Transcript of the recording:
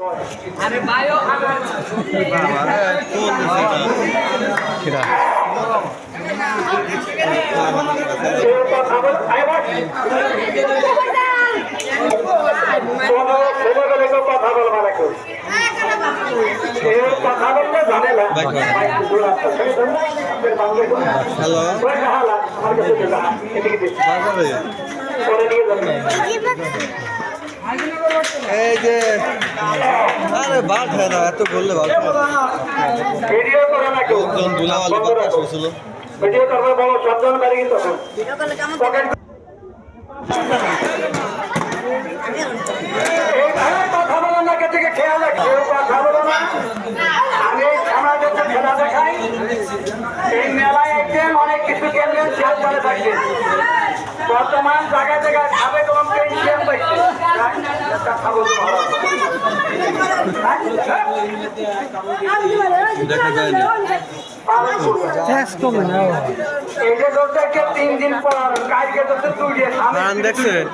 अरे बायो এই যে আরে বাদ হয় না এত বললে বাদ লোকজন ধুলাবালি বাতাস হয়েছিল ভিডিও করবে বলো সাবধান বাড়ি কিন্তু কথা বলো না কে থেকে খেয়াল রাখছে কথা বলো না আমি সমাজের খেলা দেখাই এই মেলায় একদিন অনেক কিছু কেন্দ্রের শেয়ার করে থাকবে বর্তমান জায়গায় জায়গায় খাবে কম পেনশন পাইছে খাবো তো ভালো দেখা যায় না এই যে 3 দিন পর কালকে তো 2 দিন দেখছেন